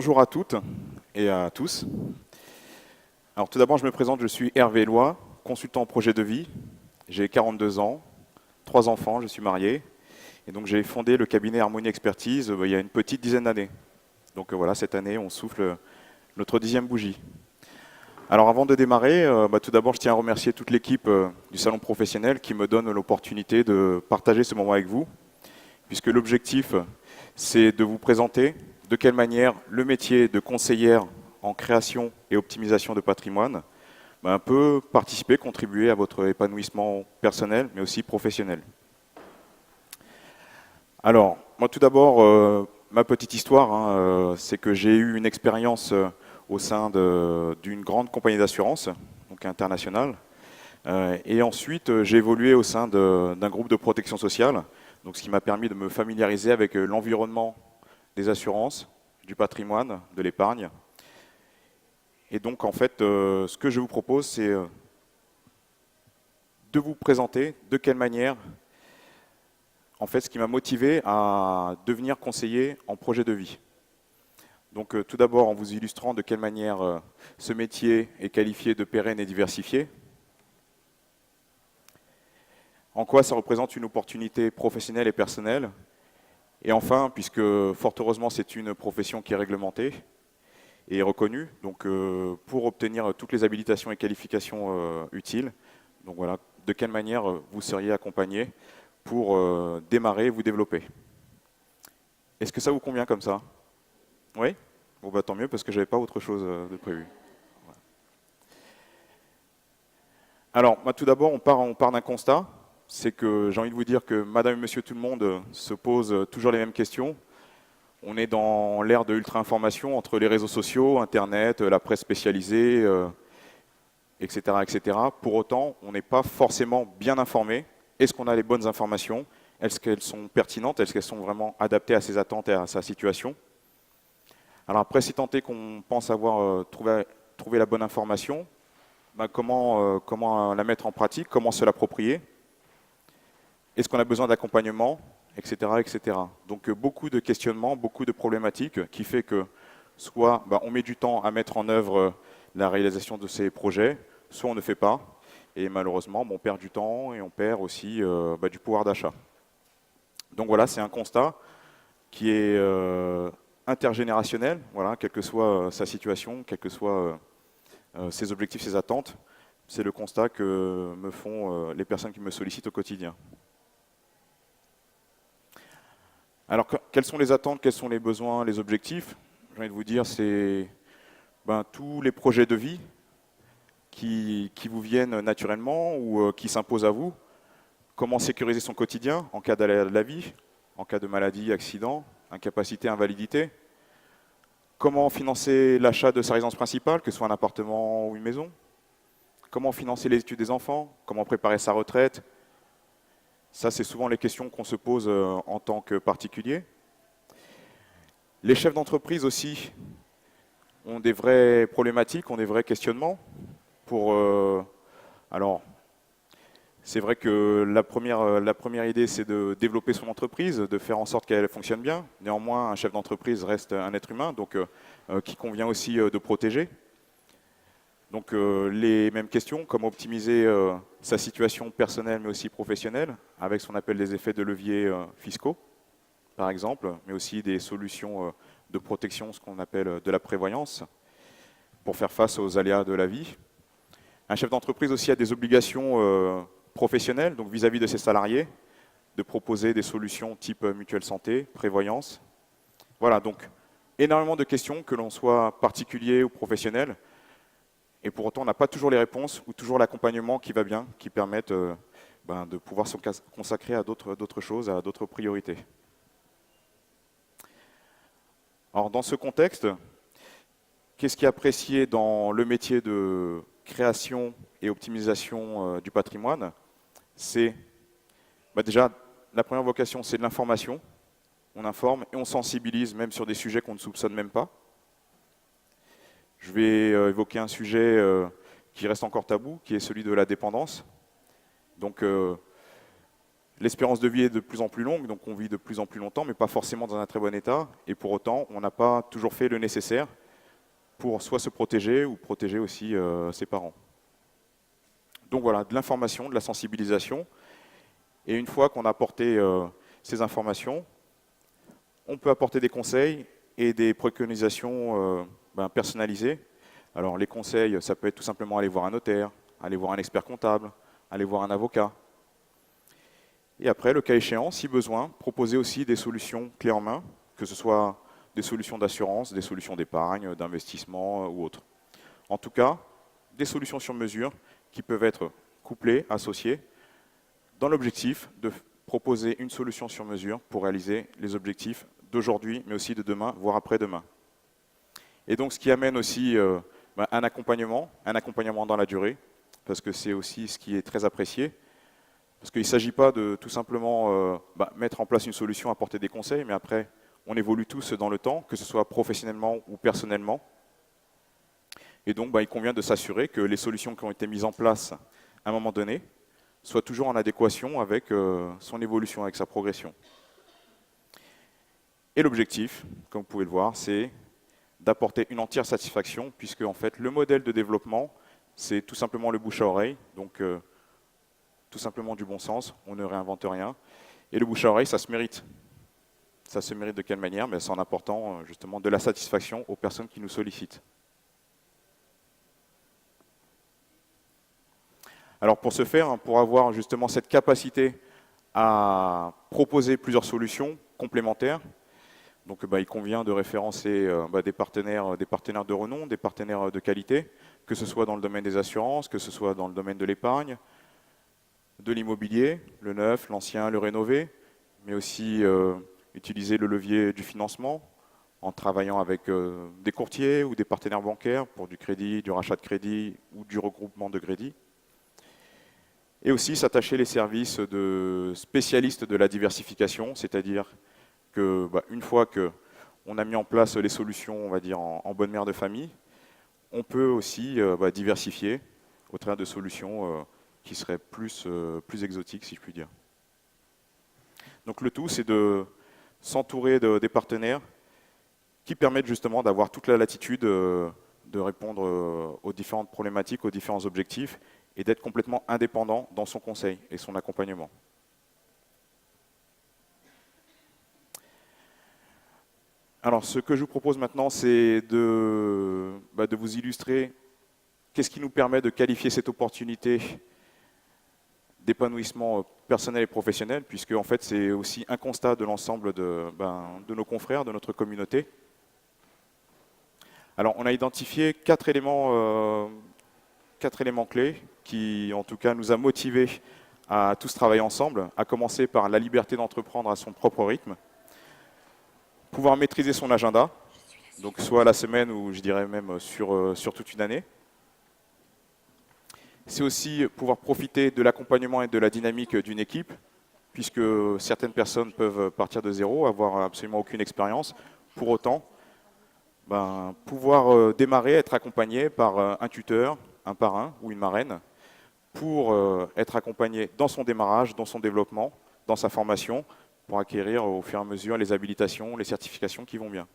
bonjour à toutes et à tous. Alors tout d'abord, je me présente, je suis Hervé Loy, consultant en projet de vie. J'ai 42 ans, 3 enfants, je suis marié. Et donc j'ai fondé le cabinet Harmonie Expertise il y a une petite dizaine d'années. Donc voilà, cette année, on souffle notre 10e bougie. Alors avant de démarrer, tout d'abord, je tiens à remercier toute l'équipe du salon professionnel qui me donne l'opportunité de partager ce moment avec vous, puisque l'objectif, c'est de vous présenter de quelle manière le métier de conseillère en création et optimisation de patrimoine peut participer, contribuer à votre épanouissement personnel, mais aussi professionnel. Alors, moi tout d'abord, ma petite histoire, c'est que j'ai eu une expérience au sein d'une grande compagnie d'assurance, donc internationale, et ensuite j'ai évolué au sein d'un groupe de protection sociale, donc ce qui m'a permis de me familiariser avec l'environnement des assurances, du patrimoine, de l'épargne. Et donc en fait, ce que je vous propose, c'est de vous présenter de quelle manière, en fait, ce qui m'a motivé à devenir conseiller en projet de vie. Donc tout d'abord en vous illustrant de quelle manière ce métier est qualifié de pérenne et diversifié, en quoi ça représente une opportunité professionnelle et personnelle, et enfin, puisque fort heureusement c'est une profession qui est réglementée et reconnue, donc pour obtenir toutes les habilitations et qualifications utiles, donc voilà, de quelle manière vous seriez accompagné pour démarrer et vous développer. Est-ce que ça vous convient comme ça? Oui? Bon tant mieux parce que je n'avais pas autre chose de prévu. Voilà. Alors, tout d'abord, on part d'un constat, c'est que j'ai envie de vous dire que madame et monsieur tout le monde se posent toujours les mêmes questions. On est dans l'ère de l'ultra-information entre les réseaux sociaux, Internet, la presse spécialisée, etc., etc. Pour autant, on n'est pas forcément bien informé. Est-ce qu'on a les bonnes informations? Est-ce qu'elles sont pertinentes? Est-ce qu'elles sont vraiment adaptées à ses attentes et à sa situation? Alors après, si tant est qu'on pense avoir trouvé la bonne information, comment la mettre en pratique? Comment se l'approprier? Est-ce qu'on a besoin d'accompagnement? Etc., etc. Donc beaucoup de questionnements, beaucoup de problématiques qui fait que soit on met du temps à mettre en œuvre la réalisation de ces projets, soit on ne fait pas. Et malheureusement, on perd du temps et on perd aussi du pouvoir d'achat. Donc voilà, c'est un constat qui est intergénérationnel, voilà, quelle que soit sa situation, quels que soient ses objectifs, ses attentes. C'est le constat que me font les personnes qui me sollicitent au quotidien. Alors, quelles sont les attentes, quels sont les besoins, les objectifs? J'ai envie de vous dire, c'est tous les projets de vie qui vous viennent naturellement ou qui s'imposent à vous. Comment sécuriser son quotidien en cas d'aléa de la vie, en cas de maladie, accident, incapacité, invalidité. Comment financer l'achat de sa résidence principale, que ce soit un appartement ou une maison. Comment financer les études des enfants, comment préparer sa retraite. Ça, c'est souvent les questions qu'on se pose en tant que particulier. Les chefs d'entreprise aussi ont des vraies problématiques, ont des vrais questionnements. Alors, c'est vrai que la première idée, c'est de développer son entreprise, de faire en sorte qu'elle fonctionne bien. Néanmoins, un chef d'entreprise reste un être humain, donc qui convient aussi de protéger. Donc les mêmes questions, comment optimiser sa situation personnelle mais aussi professionnelle, avec ce qu'on appelle des effets de levier fiscaux, par exemple, mais aussi des solutions de protection, ce qu'on appelle de la prévoyance, pour faire face aux aléas de la vie. Un chef d'entreprise aussi a des obligations professionnelles, donc vis-à-vis de ses salariés, de proposer des solutions type mutuelle santé, prévoyance. Voilà, donc énormément de questions, que l'on soit particulier ou professionnel. Et pour autant, on n'a pas toujours les réponses ou toujours l'accompagnement qui va bien, qui permettent de pouvoir se consacrer à d'autres choses, à d'autres priorités. Alors, dans ce contexte, qu'est-ce qui est apprécié dans le métier de création et optimisation du patrimoine? C'est déjà, la première vocation, c'est de l'information. On informe et on sensibilise même sur des sujets qu'on ne soupçonne même pas. Je vais évoquer un sujet qui reste encore tabou, qui est celui de la dépendance. Donc, L'espérance de vie est de plus en plus longue, donc on vit de plus en plus longtemps, mais pas forcément dans un très bon état. Et pour autant, on n'a pas toujours fait le nécessaire pour soit se protéger ou protéger aussi ses parents. Donc voilà, de l'information, de la sensibilisation. Et une fois qu'on a apporté ces informations, on peut apporter des conseils et des préconisations personnalisées. Alors les conseils, ça peut être tout simplement aller voir un notaire, aller voir un expert comptable, aller voir un avocat. Et après, le cas échéant, si besoin, proposer aussi des solutions clés en main, que ce soit des solutions d'assurance, des solutions d'épargne, d'investissement ou autres. En tout cas, des solutions sur mesure qui peuvent être couplées, associées, dans l'objectif de proposer une solution sur mesure pour réaliser les objectifs d'aujourd'hui, mais aussi de demain, voire après-demain. Et donc, ce qui amène aussi un accompagnement dans la durée, parce que c'est aussi ce qui est très apprécié. Parce qu'il ne s'agit pas de tout simplement mettre en place une solution, apporter des conseils, mais après, on évolue tous dans le temps, que ce soit professionnellement ou personnellement. Et donc, il convient de s'assurer que les solutions qui ont été mises en place à un moment donné soient toujours en adéquation avec son évolution, avec sa progression. Et l'objectif, comme vous pouvez le voir, c'est d'apporter une entière satisfaction, puisque en fait, le modèle de développement, c'est tout simplement le bouche à oreille, donc tout simplement du bon sens, on ne réinvente rien. Et le bouche à oreille, ça se mérite. Ça se mérite de quelle manière? C'est en apportant justement de la satisfaction aux personnes qui nous sollicitent. Alors pour ce faire, pour avoir justement cette capacité à proposer plusieurs solutions complémentaires, donc il convient de référencer des partenaires de renom, des partenaires de qualité, que ce soit dans le domaine des assurances, que ce soit dans le domaine de l'épargne, de l'immobilier, le neuf, l'ancien, le rénové, mais aussi utiliser le levier du financement en travaillant avec des courtiers ou des partenaires bancaires pour du crédit, du rachat de crédit ou du regroupement de crédit. Et aussi s'attacher les services de spécialistes de la diversification, c'est-à-dire que une fois qu'on a mis en place les solutions, on va dire en bonne mère de famille, on peut aussi diversifier au travers de solutions qui seraient plus exotiques, si je puis dire. Donc le tout, c'est de s'entourer des partenaires qui permettent justement d'avoir toute la latitude de répondre aux différentes problématiques, aux différents objectifs, et d'être complètement indépendant dans son conseil et son accompagnement. Alors, ce que je vous propose maintenant, c'est de vous illustrer qu'est-ce qui nous permet de qualifier cette opportunité d'épanouissement personnel et professionnel, puisque en fait, c'est aussi un constat de l'ensemble de nos confrères, de notre communauté. Alors, on a identifié quatre éléments clés qui, en tout cas, nous a motivés à tous travailler ensemble, à commencer par la liberté d'entreprendre à son propre rythme, pouvoir maîtriser son agenda, donc soit à la semaine ou je dirais même sur toute une année. C'est aussi pouvoir profiter de l'accompagnement et de la dynamique d'une équipe, puisque certaines personnes peuvent partir de zéro, avoir absolument aucune expérience. Pour autant, pouvoir démarrer, être accompagné par un tuteur, un parrain ou une marraine, pour être accompagné dans son démarrage, dans son développement, dans sa formation, pour acquérir au fur et à mesure les habilitations, les certifications qui vont bien.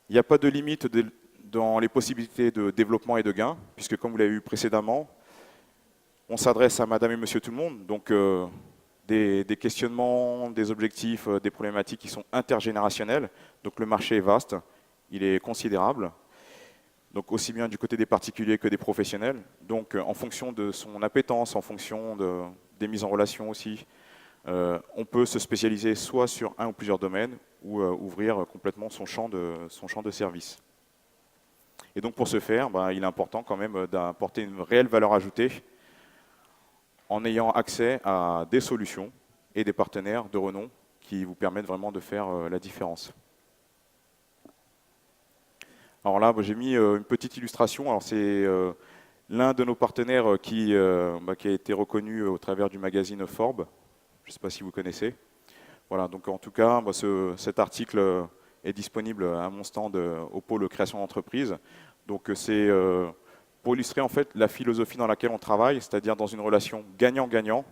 Il n'y a pas de limite dans les possibilités de développement et de gain, puisque comme vous l'avez vu précédemment, on s'adresse à madame et monsieur tout le monde, donc des questionnements, des objectifs, des problématiques qui sont intergénérationnelles, donc le marché est vaste, il est considérable, donc aussi bien du côté des particuliers que des professionnels, donc en fonction de son appétence, en fonction des mises en relation aussi, on peut se spécialiser soit sur un ou plusieurs domaines ou ouvrir complètement son champ de service. Et donc pour ce faire, il est important quand même d'apporter une réelle valeur ajoutée en ayant accès à des solutions et des partenaires de renom qui vous permettent vraiment de faire la différence. Alors là, j'ai mis une petite illustration. Alors c'est l'un de nos partenaires qui a été reconnu au travers du magazine Forbes. Je ne sais pas si vous connaissez. Voilà, donc en tout cas, cet article est disponible à mon stand au pôle création d'entreprise. Donc c'est pour illustrer en fait la philosophie dans laquelle on travaille, c'est-à-dire dans une relation gagnant-gagnant,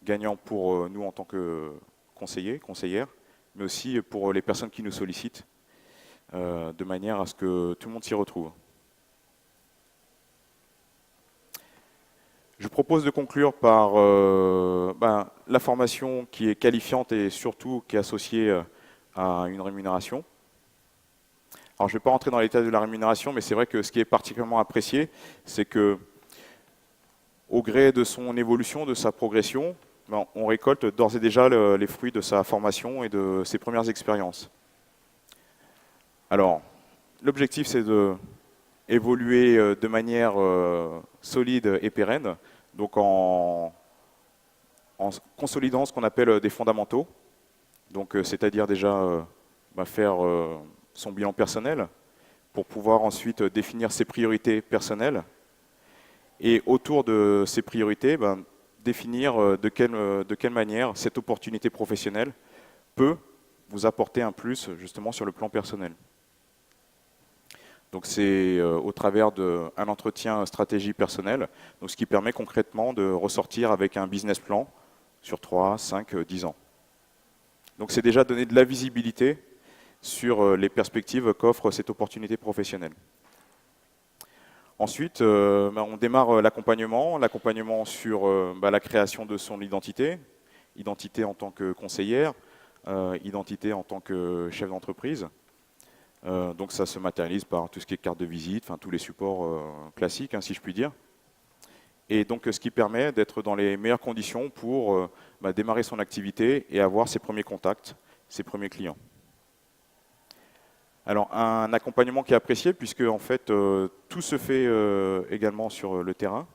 gagnant pour nous en tant que conseillers, conseillères, mais aussi pour les personnes qui nous sollicitent, de manière à ce que tout le monde s'y retrouve. Je propose de conclure par la formation qui est qualifiante et surtout qui est associée à une rémunération. Alors je ne vais pas rentrer dans les détails de la rémunération, mais c'est vrai que ce qui est particulièrement apprécié, c'est que au gré de son évolution, de sa progression, on récolte d'ores et déjà les fruits de sa formation et de ses premières expériences. Alors, l'objectif, c'est de évoluer de manière solide et pérenne, donc en consolidant ce qu'on appelle des fondamentaux, donc c'est-à-dire déjà faire son bilan personnel pour pouvoir ensuite définir ses priorités personnelles et autour de ces priorités, définir de quelle manière cette opportunité professionnelle peut vous apporter un plus justement sur le plan personnel. Donc c'est au travers d'un entretien stratégie personnelle, donc ce qui permet concrètement de ressortir avec un business plan sur 3, 5, 10 ans. Donc c'est déjà donner de la visibilité sur les perspectives qu'offre cette opportunité professionnelle. Ensuite, on démarre l'accompagnement sur la création de son identité, identité en tant que conseillère, identité en tant que chef d'entreprise. Donc ça se matérialise par tout ce qui est carte de visite, enfin tous les supports classiques, si je puis dire. Et donc ce qui permet d'être dans les meilleures conditions pour démarrer son activité et avoir ses premiers contacts, ses premiers clients. Alors un accompagnement qui est apprécié puisque en fait tout se fait également sur le terrain.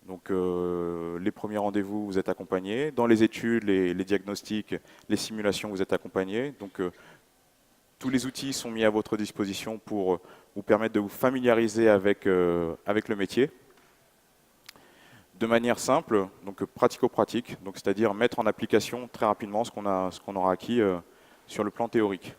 Donc les premiers rendez-vous, vous êtes accompagné. Dans les études, les diagnostics, les simulations, vous êtes accompagné. Donc tous les outils sont mis à votre disposition pour vous permettre de vous familiariser avec le métier. De manière simple, donc pratico-pratique, donc c'est-à-dire mettre en application très rapidement ce qu'on aura acquis sur le plan théorique.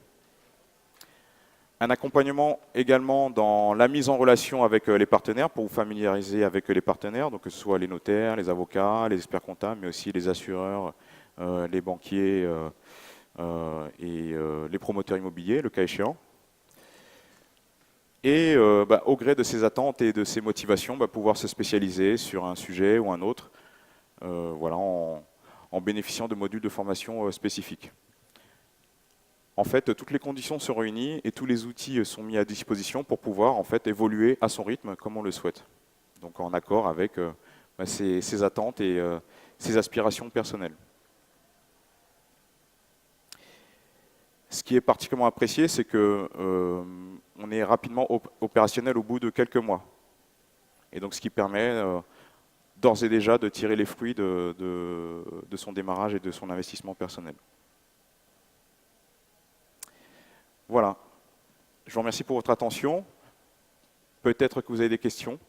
Un accompagnement également dans la mise en relation avec les partenaires pour vous familiariser avec les partenaires, donc que ce soit les notaires, les avocats, les experts comptables, mais aussi les assureurs, les banquiers et les promoteurs immobiliers, le cas échéant. Et au gré de ses attentes et de ses motivations, pouvoir se spécialiser sur un sujet ou un autre, en bénéficiant de modules de formation spécifiques. En fait, toutes les conditions sont réunies et tous les outils sont mis à disposition pour pouvoir en fait évoluer à son rythme comme on le souhaite. Donc en accord avec ses attentes et ses aspirations personnelles. Ce qui est particulièrement apprécié, c'est que on est rapidement opérationnel au bout de quelques mois. Et donc ce qui permet d'ores et déjà de tirer les fruits de son démarrage et de son investissement personnel. Voilà. Je vous remercie pour votre attention. Peut-être que vous avez des questions.